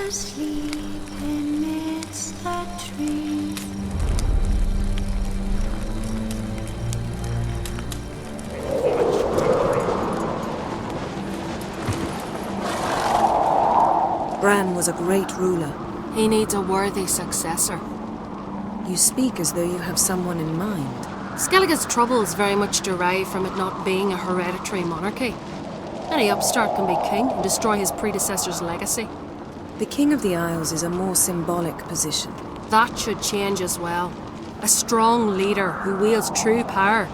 asleep amidst the trees. Bran was a great ruler. He needs a worthy successor. You speak as though you have someone in mind. Skellige's troubles very much derive from it not being a hereditary monarchy. Any upstart can be king and destroy his predecessor's legacy. The King of the Isles is a more symbolic position. That should change as well. A strong leader who wields true power.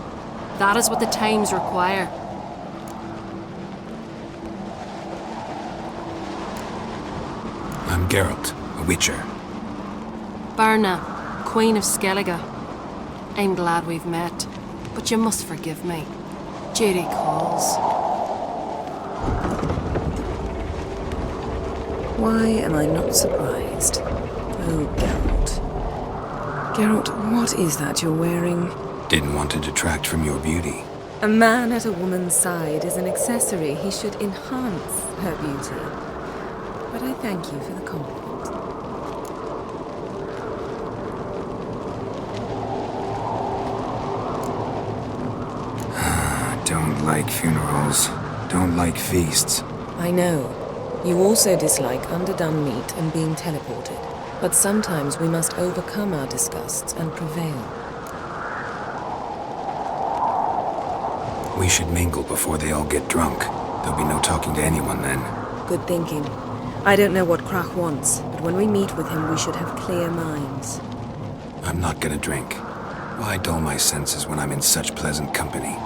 That is what the times require. I'm Geralt, a witcher. Berna, Queen of Skellige. I'm glad we've met, but you must forgive me. Duty calls. Why am I not surprised? Oh, Geralt. Geralt, what is that you're wearing? Didn't want to detract from your beauty. A man at a woman's side is an accessory. He should enhance her beauty. But I thank you for the compliment. Don't like funerals. Don't like feasts. I know. You also dislike underdone meat and being teleported. But sometimes we must overcome our disgusts and prevail. We should mingle before they all get drunk. There'll be no talking to anyone then. Good thinking. I don't know what Krach wants, but when we meet with him, we should have clear minds. I'm not gonna drink. Why dull my senses when I'm in such pleasant company?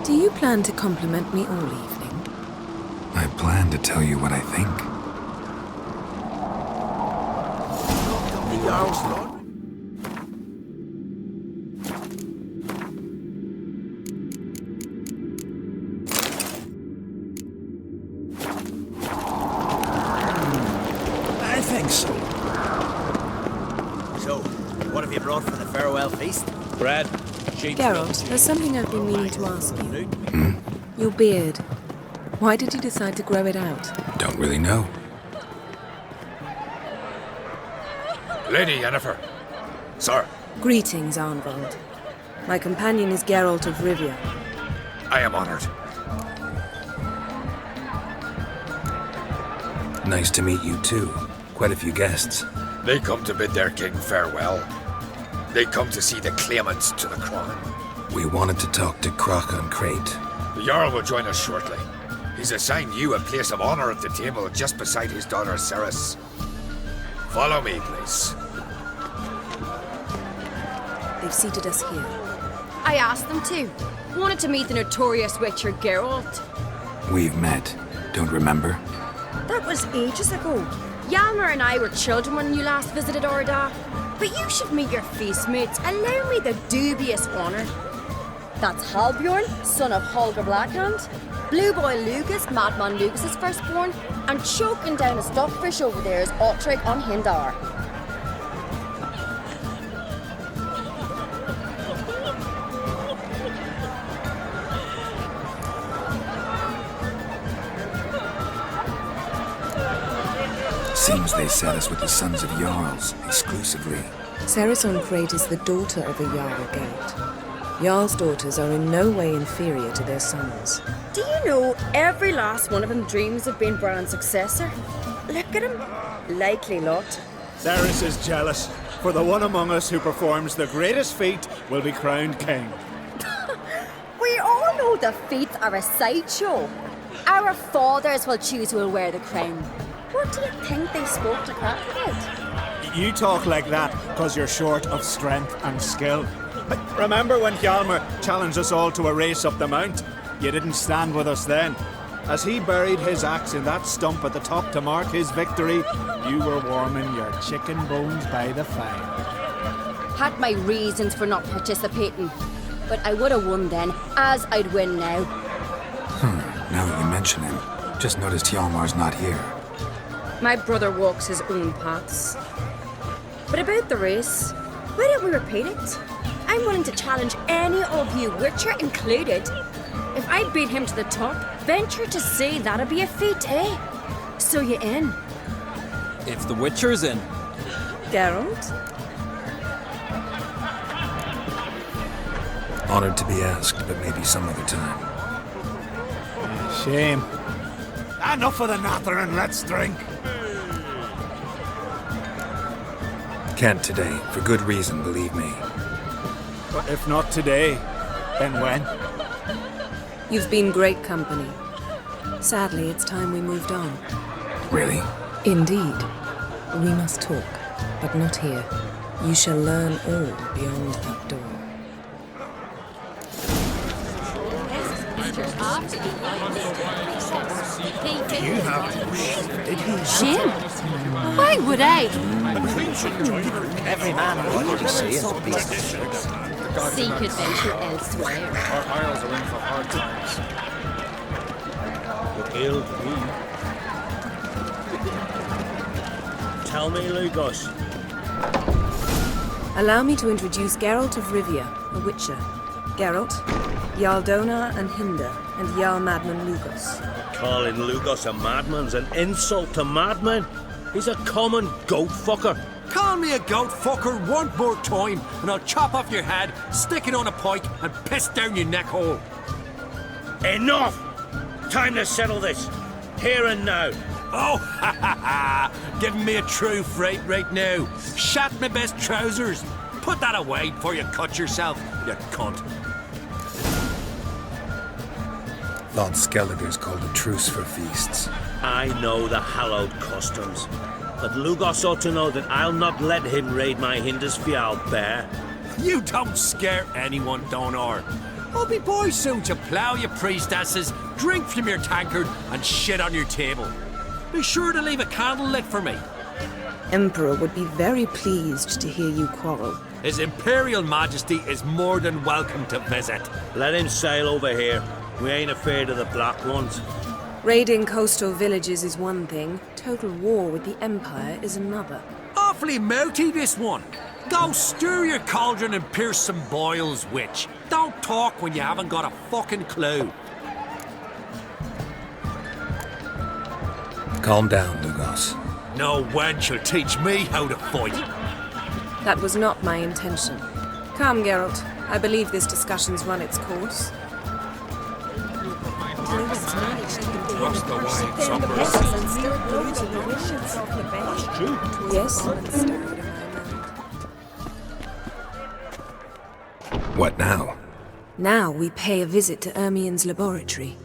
Do you plan to compliment me all evening? I plan to tell you what I think. I think so. So, what have you brought for the farewell feast? Bread, sheep. Geralt, there's something I've been meaning to ask you. Your beard. Why did you decide to grow it out? Don't really know. Lady Yennefer. Sir, Greetings, Arnvald. My companion is Geralt of Rivia. I am honored. Nice to meet you too. Quite a few guests. They come to bid their king farewell. They come to see the claimants to the crown. We wanted to talk to Krach on Crate. The Jarl will join us shortly. He's assigned you a place of honor at the table just beside his daughter Cerys. Follow me, please. They've seated us here. I asked them to. Wanted to meet the notorious witcher Geralt. We've met. Don't remember? That was ages ago. Yalmer and I were children when you last visited Orda. But you should meet your feast mates. Allow me the dubious honor. That's Halbjorn, son of Holger Blackhand. Blue Boy Lucas, Madman Lucas's firstborn. And choking down a stockfish over there is Ottrig on Hindar. Seems they set us with the sons of Jarls, exclusively. Cerys on Crate is the daughter of a Jarl Gate. Jarl's daughters are in no way inferior to their sons. Do you know every last one of them dreams of being Bran's successor? Look at him. Likely lot. Cerys is jealous, for the one among us who performs the greatest feat will be crowned king. We all know the feats are a sideshow. Our fathers will choose who will wear the crown. What do you think they spoke to Krach about? You talk like that because you're short of strength and skill. But remember when Hjalmar challenged us all to a race up the mount? You didn't stand with us then. As he buried his axe in that stump at the top to mark his victory, you were warming your chicken bones by the fire. Had my reasons for not participating. But I would have won then, as I'd win now. Now that you mention him, just noticed Hjalmar's not here. My brother walks his own paths. But about the race, why don't we repeat it? I'm willing to challenge any of you, Witcher included. If I beat him to the top, venture to say that'd be a feat, eh? So you in? If the Witcher's in. Geralt? Honored to be asked, but maybe some other time. Shame. Enough of the natter and let's drink. Can't today, for good reason, believe me. But if not today, then when? You've been great company. Sadly, it's time we moved on. Really? Indeed. We must talk, but not here. You shall learn all beyond that door. You have did he? Jim? Why would I? Every man wants to see his piece. Seek adventure elsewhere. Our isles are in for hard times. Tell me, Lugos. Allow me to introduce Geralt of Rivia, a Witcher. Geralt, Jarl Donar and Hinder, and Jarl Madman Lugos. Calling Lugos a madman's an insult to madmen. He's a common goat fucker. Call me a goat fucker one more time, and I'll chop off your head, stick it on a pike, and piss down your neck hole. Enough! Time to settle this. Here and now. Oh, ha ha ha! Giving me a true fright right now. Shat my best trousers. Put that away before you cut yourself, you cunt. Lord Skelliger's called a truce for feasts. I know the hallowed customs, but Lugos ought to know that I'll not let him raid my Hindisfial bear. You don't scare anyone, Donar. I'll be boys soon to plough your priestesses, drink from your tankard, and shit on your table. Be sure to leave a candle lit for me. Emperor would be very pleased to hear you quarrel. His Imperial Majesty is more than welcome to visit. Let him sail over here. We ain't afraid of the black ones. Raiding coastal villages is one thing. Total war with the Empire is another. Awfully mouty, this one. Go stir your cauldron and pierce some boils, witch. Don't talk when you haven't got a fucking clue. Calm down, Lugos. No wench will teach me how to fight. That was not my intention. Come, Geralt. I believe this discussion's run its course. Across the wide suburbs. Yes? What now? Now we pay a visit to Ermien's laboratory.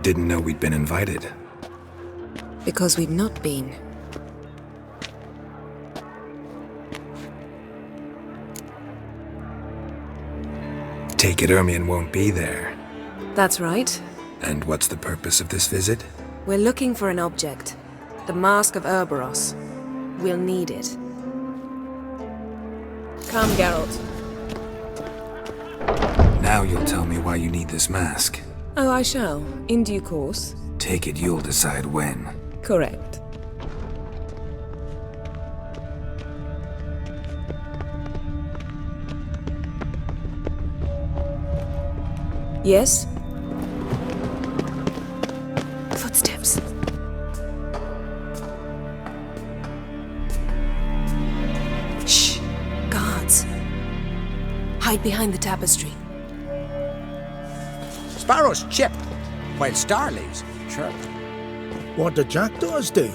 Didn't know we'd been invited. Because we've not been. Take it Ermien won't be there. That's right. And what's the purpose of this visit? We're looking for an object. The Mask of Ouroboros. We'll need it. Come, Geralt. Now you'll tell me why you need this mask. Oh, I shall. In due course. Take it you'll decide when. Correct. Yes? Footsteps. Shh! Guards. Hide behind the tapestry. Sparrows chip, while starleaves chirp. What do jackdaws do?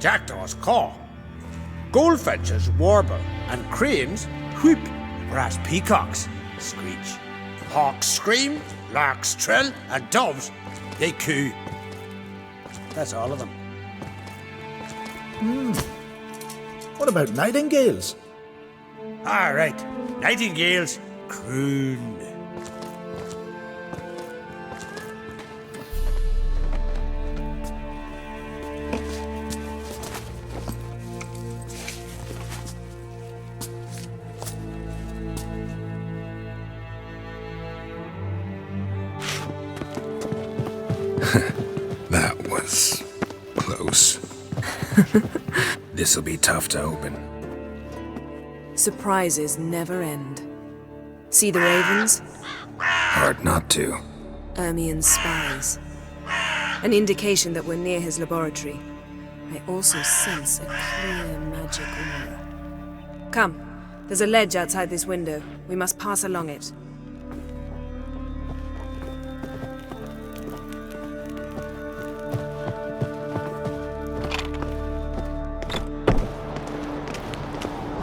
Jackdaws caw. Goldfinches warble, and cranes whoop, whereas peacocks screech. Hawks scream, larks trill, and doves, they coo. That's all of them. What about nightingales? All right, nightingales croon. That was close. This'll be tough to open. Surprises never end. See the ravens? Hard not to. Ermien's spies. An indication that we're near his laboratory. I also sense a clear magic aura. Come, there's a ledge outside this window. We must pass along it.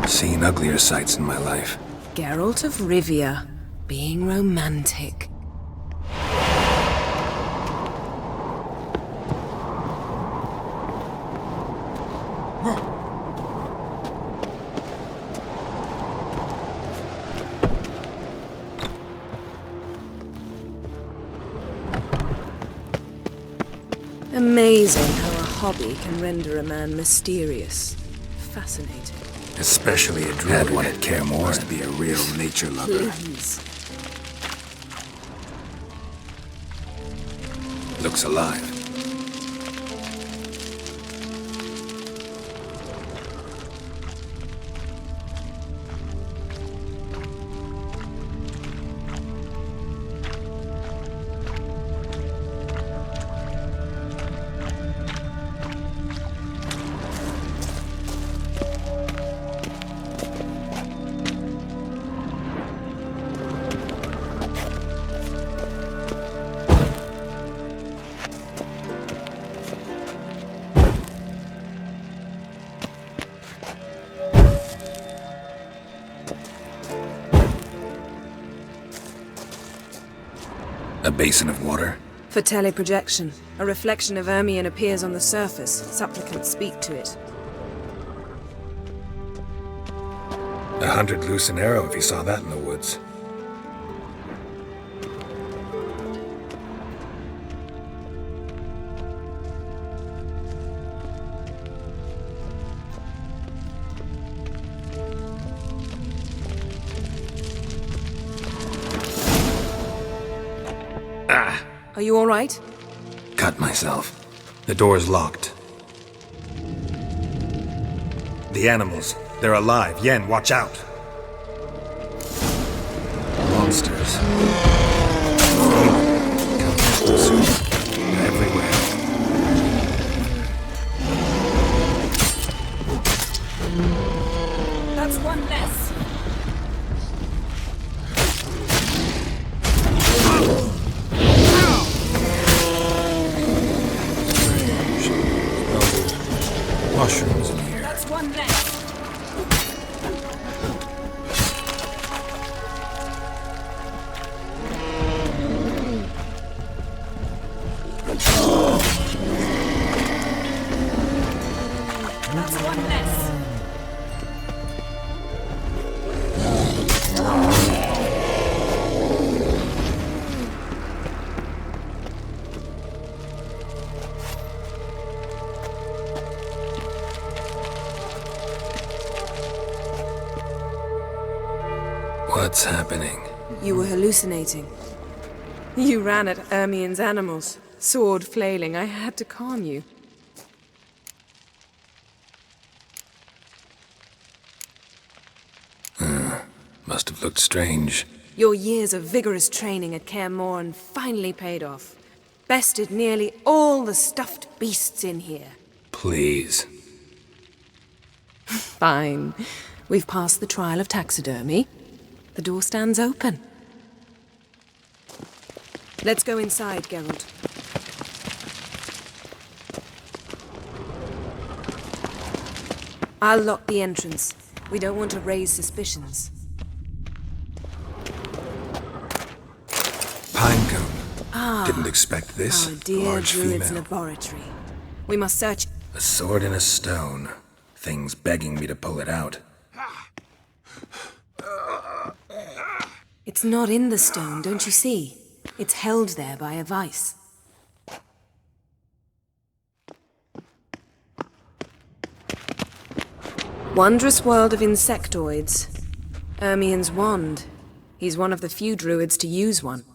Seen uglier sights in my life. Geralt of Rivia, being romantic. Amazing how a hobby can render a man mysterious. Fascinating. Especially a druid. Had one at Kaer Morhen. Must be a real nature lover. Please. Looks alive. A basin of water? For teleprojection, a reflection of Ermion appears on the surface. Supplicants speak to it. 100 loose an arrow if you saw that in the woods. Are you all right? Cut myself. The door's locked. The animals. They're alive. Yen, watch out. Monsters. They're everywhere. That's one less. Mushrooms in here. That's one less. That's one less. What's happening? You were hallucinating. You ran at Ermion's animals, sword flailing. I had to calm you. Must have looked strange. Your years of vigorous training at Kaer Morhen finally paid off. Bested nearly all the stuffed beasts in here. Please. Fine. We've passed the trial of taxidermy. The door stands open. Let's go inside, Geralt. I'll lock the entrance. We don't want to raise suspicions. Pinecone. Didn't expect this. Our dear Large druid's female. laboratory. We must search. A sword and a stone. Things begging me to pull it out. It's not in the stone, don't you see? It's held there by a vice. Wondrous world of insectoids. Ermion's wand. He's one of the few druids to use one.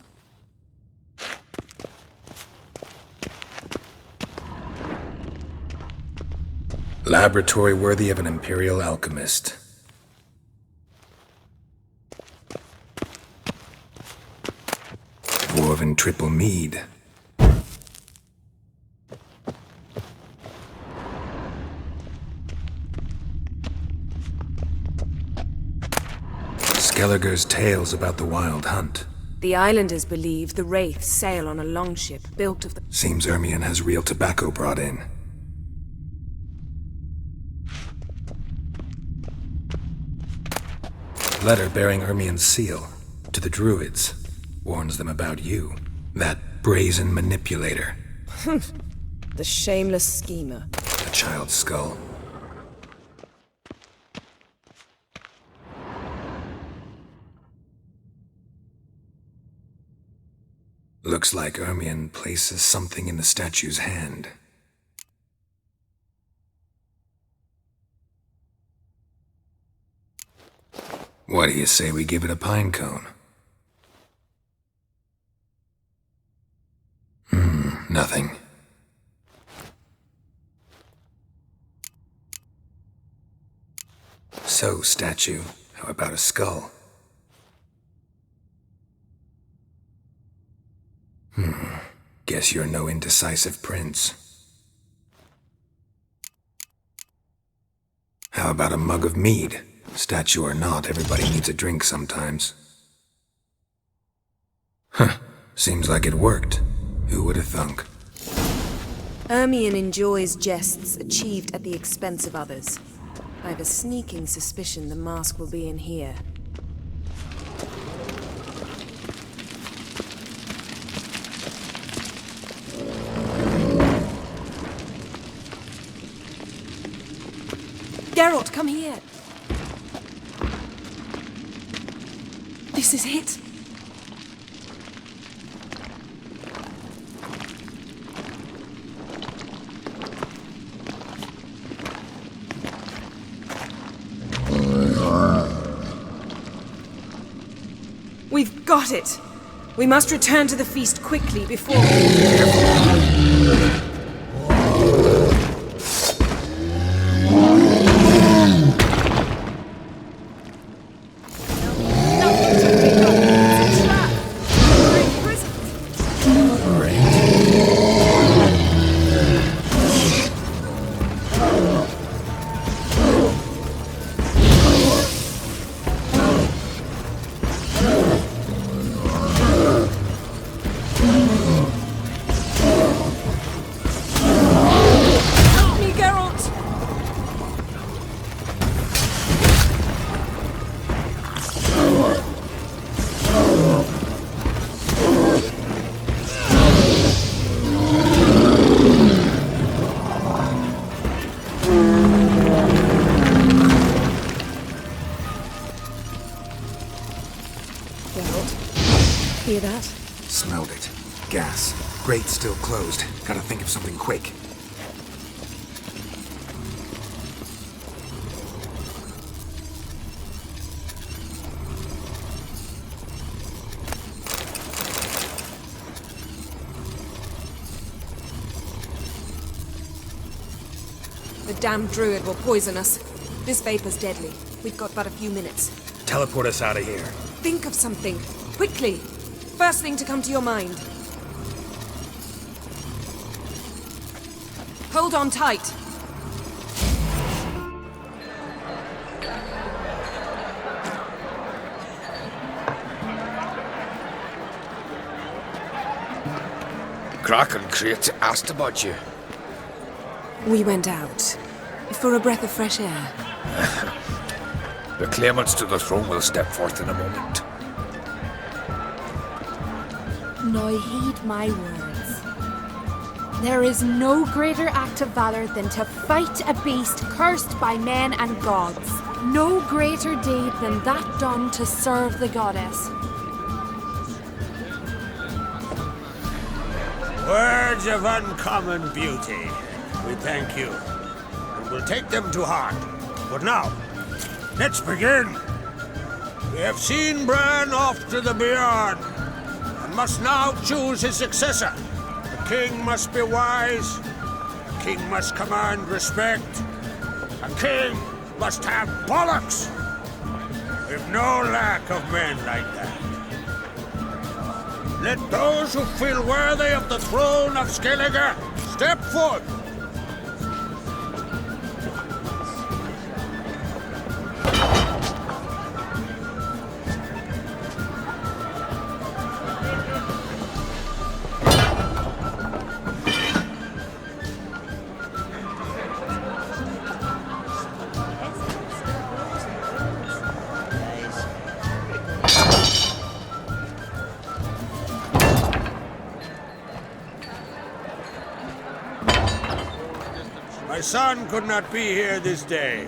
Laboratory worthy of an imperial alchemist. Dwarven triple mead. Skellige's tales about the wild hunt. The islanders believe the wraiths sail on a longship built of the... Seems Ermion has real tobacco brought in. Letter bearing Ermion's seal to the druids. Warns them about you. That brazen manipulator. The shameless schemer. A child's skull. Looks like Ermion places something in the statue's hand. What do you say we give it a pine cone? Nothing. So, statue, how about a skull? Guess you're no indecisive prince. How about a mug of mead? Statue or not, everybody needs a drink sometimes. Seems like it worked. Who would have thunk? Ermion enjoys jests achieved at the expense of others. I have a sneaking suspicion the mask will be in here. Geralt, come here! This is it! We've got it! We must return to the feast quickly before... Hear that? Smelled it. Gas. Grate still closed. Gotta think of something quick. The damned druid will poison us. This vapor's deadly. We've got but a few minutes. Teleport us out of here. Think of something. Quickly! First thing to come to your mind. Hold on tight. Crack and Crate asked about you. We went out. For a breath of fresh air. The claimants to the throne will step forth in a moment. Now heed my words. There is no greater act of valor than to fight a beast cursed by men and gods. No greater deed than that done to serve the goddess. Words of uncommon beauty. We thank you, and we'll take them to heart. But now, let's begin. We have seen Bran off to the beyond, and must now choose his successor. The king must be wise. The king must command respect. A king must have bollocks. We've no lack of men like that. Let those who feel worthy of the throne of Skellige step forth. My son could not be here this day.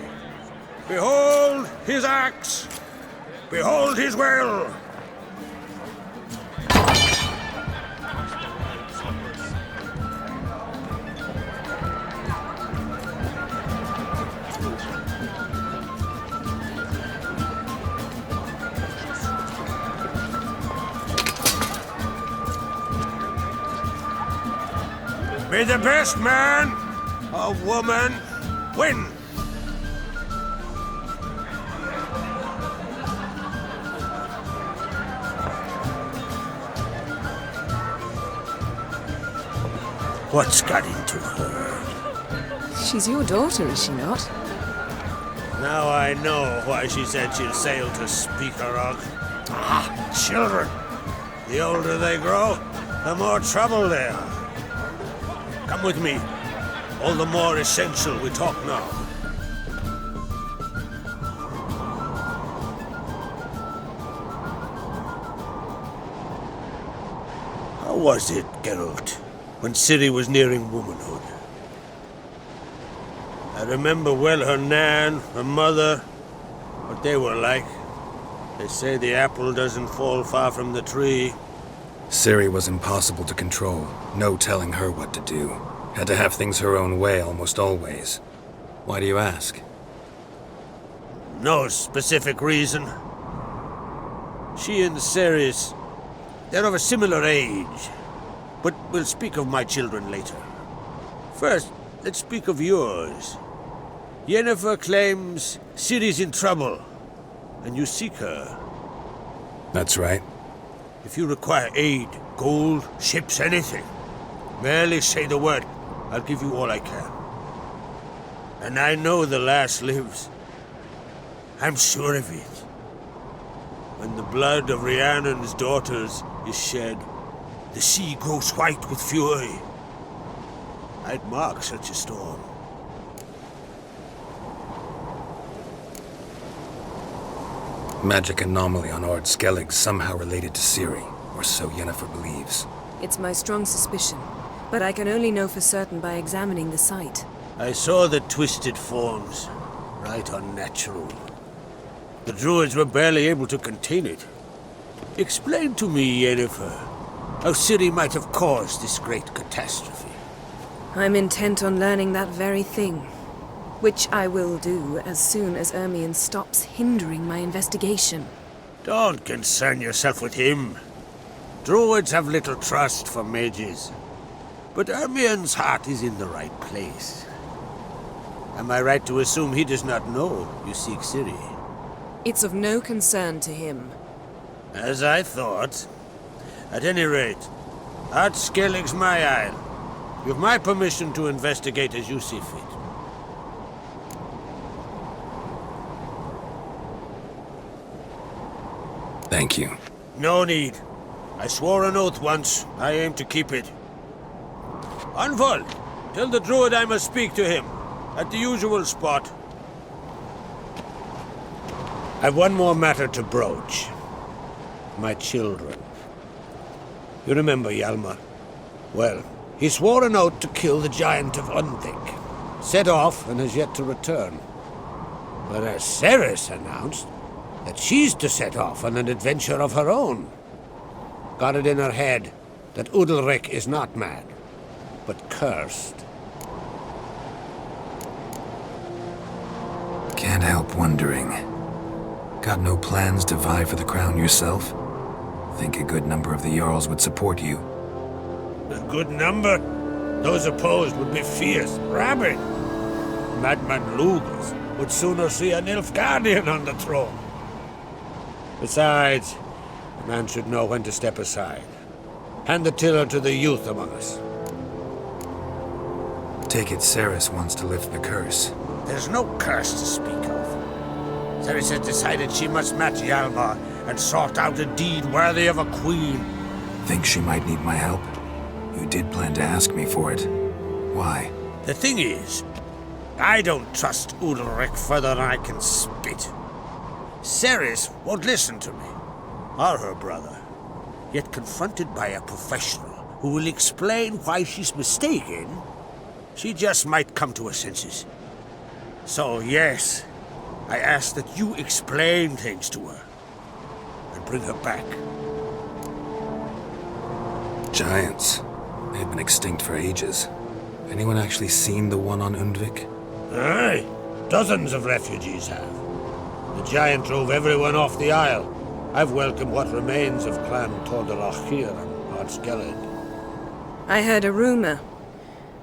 Behold his axe! Behold his will! May the best man or woman win. What's got into her? She's your daughter, is she not? Now I know why she said she'll sail to Speakerog. Ah, children. The older they grow, the more trouble they are. Come with me. All the more essential we talk now. How was it, Geralt, when Ciri was nearing womanhood? I remember well her nan, her mother, what they were like. They say the apple doesn't fall far from the tree. Ciri was impossible to control. No telling her what to do. Had to have things her own way almost always. Why do you ask? No specific reason. She and Ceres, they're of a similar age. But we'll speak of my children later. First, let's speak of yours. Yennefer claims Ciri's in trouble, and you seek her. That's right. If you require aid, gold, ships, anything, merely say the word. I'll give you all I can. And I know the lass lives. I'm sure of it. When the blood of Rhiannon's daughters is shed, the sea grows white with fury. I'd mark such a storm. Magic anomaly on Ord Skellig somehow related to Ciri, or so Yennefer believes. It's my strong suspicion, but I can only know for certain by examining the site. I saw the twisted forms, right unnatural. The druids were barely able to contain it. Explain to me, Yennefer, how Ciri might have caused this great catastrophe. I'm intent on learning that very thing, which I will do as soon as Ermion stops hindering my investigation. Don't concern yourself with him. Druids have little trust for mages. But Ermion's heart is in the right place. Am I right to assume he does not know you seek Ciri? It's of no concern to him. As I thought. At any rate, Ard Skellig's my isle. You have my permission to investigate as you see fit. Thank you. No need. I swore an oath once. I aim to keep it. Anvol, tell the druid I must speak to him. At the usual spot. I've one more matter to broach. My children. You remember Hjalmar? Well, he swore an oath to kill the giant of Undvik. Set off and has yet to return. Whereas Ceres announced that she's to set off on an adventure of her own. Got it in her head that Udalric is not mad, but cursed. Can't help wondering. Got no plans to vie for the crown yourself? Think a good number of the Jarls would support you. A good number? Those opposed would be fierce, rabid. Madman Lugus would sooner see an Nilfgaardian on the throne. Besides, a man should know when to step aside. Hand the tiller to the youth among us. Take it Ceres wants to lift the curse. There's no curse to speak of. Ceres has decided she must match Hjalmar and sort out a deed worthy of a queen. Think she might need my help? You did plan to ask me for it. Why? The thing is, I don't trust Udalric further than I can spit. Ceres won't listen to me, or her brother. Yet confronted by a professional who will explain why she's mistaken, She just might come to her senses. So, yes, I ask that you explain things to her and bring her back. Giants. They've been extinct for ages. Anyone actually seen the one on Undvik? Aye, dozens of refugees have. The giant drove everyone off the isle. I've welcomed what remains of Clan Tordalachir and Ardskellig. I heard a rumor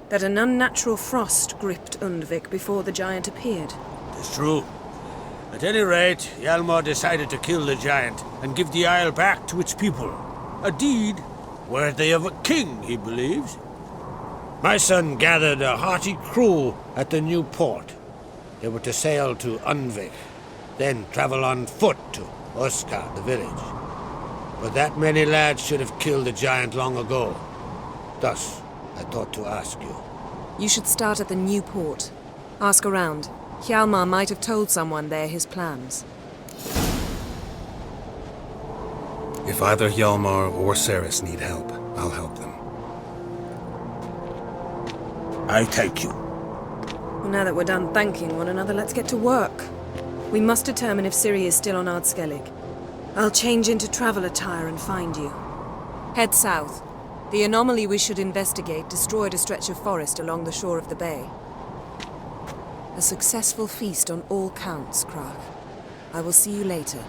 that an unnatural frost gripped Undvik before the giant appeared. It's true. At any rate, Hjalmar decided to kill the giant and give the isle back to its people. A deed worthy of a king, he believes. My son gathered a hearty crew at the new port. They were to sail to Undvik, then travel on foot to Oskar, the village. But that many lads should have killed the giant long ago. Thus, I thought to ask you. You should start at the new port. Ask around. Hjalmar might have told someone there his plans. If either Hjalmar or Ceres need help, I'll help them. I thank you. Well, now that we're done thanking one another, let's get to work. We must determine if Ciri is still on Ardskellig. I'll change into travel attire and find you. Head south. The anomaly we should investigate destroyed a stretch of forest along the shore of the bay. A successful feast on all counts, Krach. I will see you later.